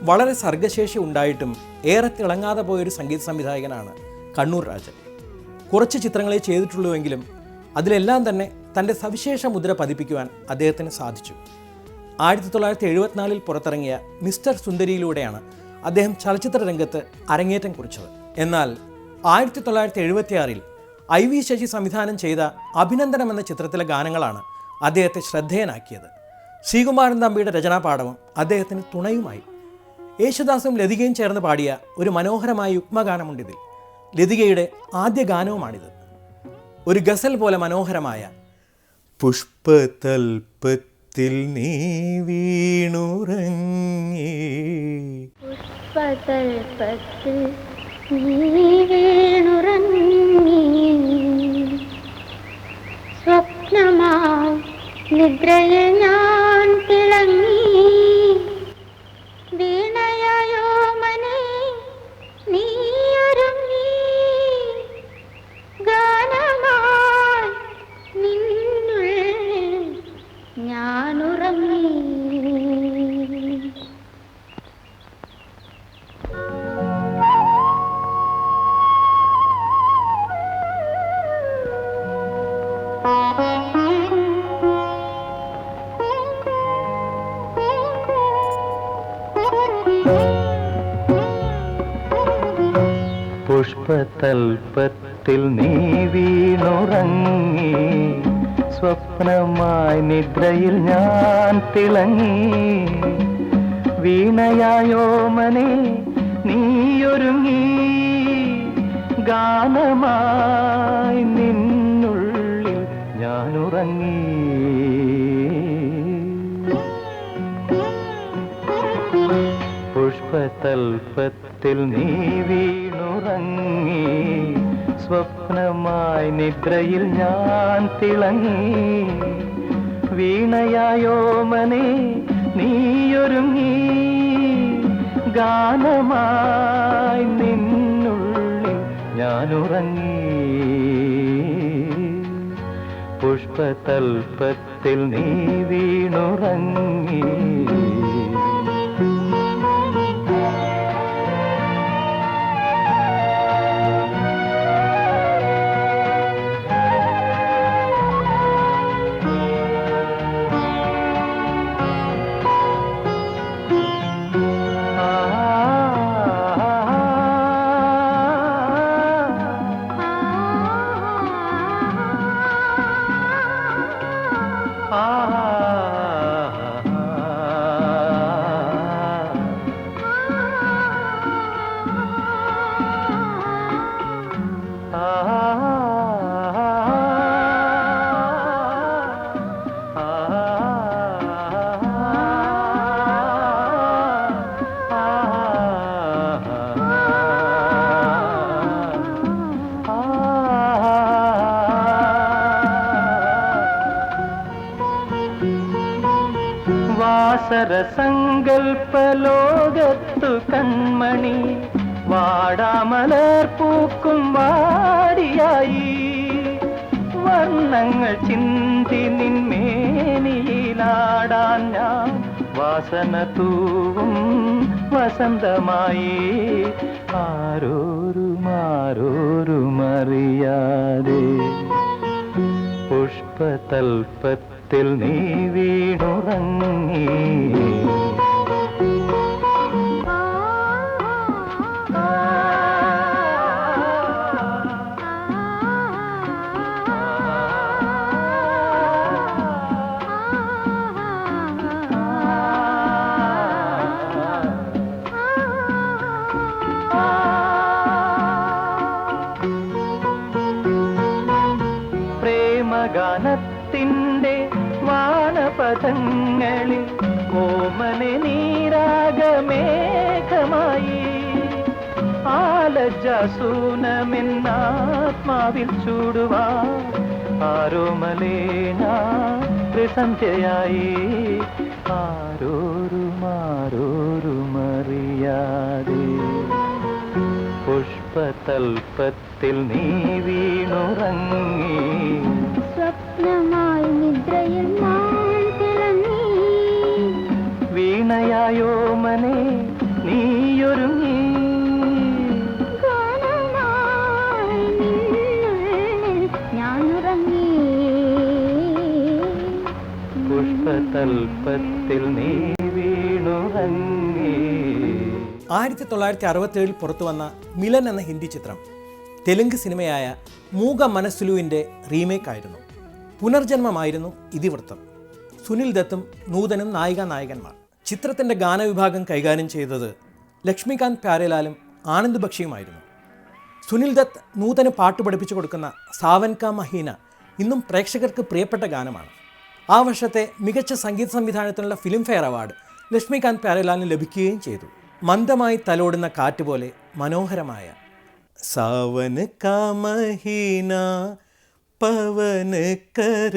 വളരെ സർഗശേഷി ഉണ്ടായിട്ടും ഏറെ തിളങ്ങാതെ പോയൊരു സംഗീത സംവിധായകനാണ് കണ്ണൂർ രാജൻ. കുറച്ച് ചിത്രങ്ങളെ ചെയ്തിട്ടുള്ളൂവെങ്കിലും അതിലെല്ലാം തന്നെ തൻ്റെ സവിശേഷ മുദ്ര പതിപ്പിക്കുവാൻ അദ്ദേഹത്തിന് സാധിച്ചു. 1974 പുറത്തിറങ്ങിയ മിസ്റ്റർ സുന്ദരിയിലൂടെയാണ് അദ്ദേഹം ചലച്ചിത്ര രംഗത്ത് അരങ്ങേറ്റം കുറിച്ചത്. എന്നാൽ 1976 IV ശശി സംവിധാനം ചെയ്ത അഭിനന്ദനം എന്ന ചിത്രത്തിലെ ഗാനങ്ങളാണ് അദ്ദേഹത്തെ ശ്രദ്ധേയനാക്കിയത്. ശ്രീകുമാരൻ തമ്പിയുടെ രചനാപാഠവും അദ്ദേഹത്തിന് തുണയുമായി. യേശുദാസും ലതികയും ചേർന്ന് പാടിയ ഒരു മനോഹരമായ യുഗ്മഗാനമുണ്ടിതിൽ. ലതികയുടെ ആദ്യ ഗാനവുമാണിത്. ഒരു ഗസൽ പോലെ മനോഹരമായ പുഷ്പതൽപത്തിൽ നീ വീണുറങ്ങി, പുഷ്പതൽപത്തിൽ നീ വീണുറങ്ങി, സ്വപ്നമായി നിദ്രയിൽ ഞാൻ തിളങ്ങി, വീണയായോ മനെ നീയൊരുങ്ങി, ഗാനമായി നിന്നുള്ളിൽ ഞാനുറങ്ങി. പുഷ്പതൽപത്തിൽ നീ വീണുറങ്ങി, സ്വപ്നമായി നിദ്രയിൽ ഞാൻ തിളങ്ങി, വീണയായോ മനെ നീയൊരുങ്ങി, ഗാനമായി നിന്നുള്ളിൽ ഞാനുറങ്ങി. പുഷ്പതൽപത്തിൽ നീ വീണുറങ്ങി, സ്വപ്നമായി നിദ്രയിൽ ഞാൻ തിളങ്ങി, വീണയായോ മനെ നീയൊരുങ്ങി, ഗാനമായി നിന്നുള്ളിൽ ഞാനുറങ്ങി. പുഷ്പതൽപത്തിൽ നീ വീണുറങ്ങി. വാസരസങ്കൽപ്പലോകത്തു കൺമണി, വാടാമലർ പൂക്കും വാടിയായി, വർണ്ണങ്ങൾ ചിന്തി നിന്മേനിയിലാടാൻ ഞാൻ വാസന തൂവും വസന്തമായി, ആരോരുമാരോരുമറിയാതെ പുഷ്പതൽപത്തിൽ നീ വീണുറങ്ങി. ഗാനത്തിൻ്റെ വാനപഥങ്ങളിൽ ഓമനെ നീരാഗമേഘമായി, ആലജാസൂനമെന്നാത്മാവിൽ ചൂടുവാൻ ആരോമലേന ത്രിസന്ധ്യയായി, ആരോരുമാരോരുമറിയാതെ പുഷ്പതൽപത്തിൽ നീ വീണുറങ്ങി. സ്വപ്നമായി നിദ്രയിൽ ഞാൻ തിളങ്ങി, വീണയായോ മനെ ഒരുങ്ങി ഗാനമായി നിന്നുള്ളിൽ ഞാനുറങ്ങി. പുഷ്പതൽപ്പത്തിൽ നീ വീണുറങ്ങി. 1967 പുറത്തു വന്ന മിലൻ എന്ന ഹിന്ദി ചിത്രം തെലുങ്ക് സിനിമയായ മൂക മനസ്സുലുവിൻ്റെ റീമേക്കായിരുന്നു. പുനർജന്മമായിരുന്നു ഇതിവൃത്തം. സുനിൽ ദത്തും നൂതനും നായികന്മാർ. ചിത്രത്തിൻ്റെ ഗാനവിഭാഗം കൈകാര്യം ചെയ്തത് ലക്ഷ്മികാന്ത് പ്യാരേലാലും ആനന്ദ് ബക്ഷിയുമായിരുന്നു. സുനിൽ ദത്ത് നൂതന് പാട്ട് പഠിപ്പിച്ചു കൊടുക്കുന്ന സാവൻ കാ മഹീന ഇന്നും പ്രേക്ഷകർക്ക് പ്രിയപ്പെട്ട ഗാനമാണ്. ആ വർഷത്തെ മികച്ച സംഗീത സംവിധാനത്തിനുള്ള ഫിലിം ഫെയർ അവാർഡ് ലക്ഷ്മികാന്ത് പ്യാരേലാലിന് ലഭിക്കുകയും ചെയ്തു. മന്ദമായി തലോടുന്ന കാറ്റ് പോലെ മനോഹരമായ സാവൻ കാ മഹീന പവൻ കർ